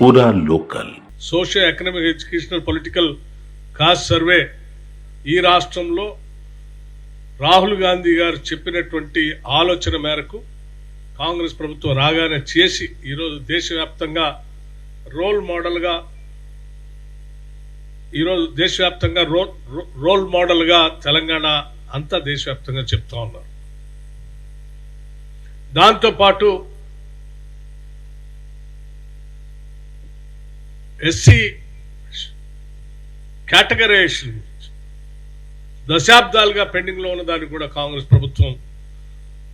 पूरा local social economic educational political caste survey ఈ రాష్ట్రంలో రాహుల్ గాంధీ గారు చెప్పినటువంటి ఆలోచన మేరకు కాంగ్రెస్ ప్రభుత్వం రాగానే చేసి ఈరోజు దేశవ్యాప్తంగా రోల్ మోడల్గా తెలంగాణ అంతా దేశవ్యాప్తంగా చెప్తా ఉన్నారు. దాంతోపాటు ఎస్సీ కేటగరైజేషన్ దశాబ్దాలుగా పెండింగ్ లో ఉన్న దాన్ని కూడా కాంగ్రెస్ ప్రభుత్వం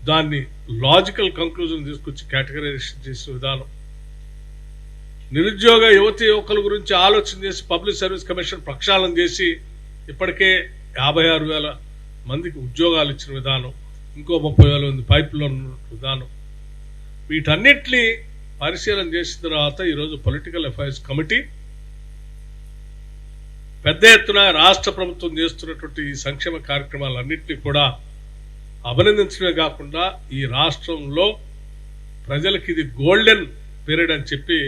దాన్ని లాజికల్ కంక్లూజన్ తీసుకొచ్చి కేటగరైజేషన్ చేసిన విధానం, నిరుద్యోగ యువకుల గురించి ఆలోచన చేసి పబ్లిక్ సర్వీస్ కమిషన్ ప్రక్షాళన చేసి ఇప్పటికే 56,000 మందికి ఉద్యోగాలు ఇచ్చిన విధానం, ఇంకో 30,000 మంది పైపులో ఉన్న విధానం, వీటన్నిటిని పరిశీలన చేసిన తర్వాత ఈరోజు పొలిటికల్ అఫైర్స్ కమిటీ పెద్ద ఎత్తున రాష్ట్ర ప్రభుత్వం చేస్తున్నటువంటి ఈ సంక్షేమ కార్యక్రమాలన్నింటినీ కూడా అభినందించడమే కాకుండా ఈ రాష్ట్రంలో ప్రజలకి ఇది గోల్డెన్ పీరియడ్ అని చెప్పి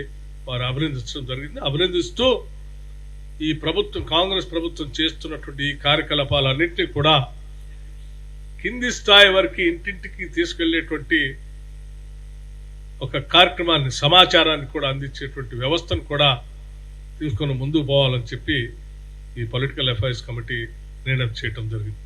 వారు అభినందించడం జరిగింది. అభినందిస్తూ ఈ ప్రభుత్వం కాంగ్రెస్ ప్రభుత్వం చేస్తున్నటువంటి ఈ కార్యకలాపాలన్నింటినీ కూడా కింది స్థాయి వరకు ఇంటింటికి తీసుకెళ్లేటువంటి ఒక కార్యక్రమాన్ని, సమాచారాన్ని కూడా అందించేటువంటి వ్యవస్థను కూడా తీసుకొని ముందుకు పోవాలని చెప్పి ఈ పొలిటికల్ అఫైర్స్ కమిటీ నిర్ణయం చేయడం జరిగింది.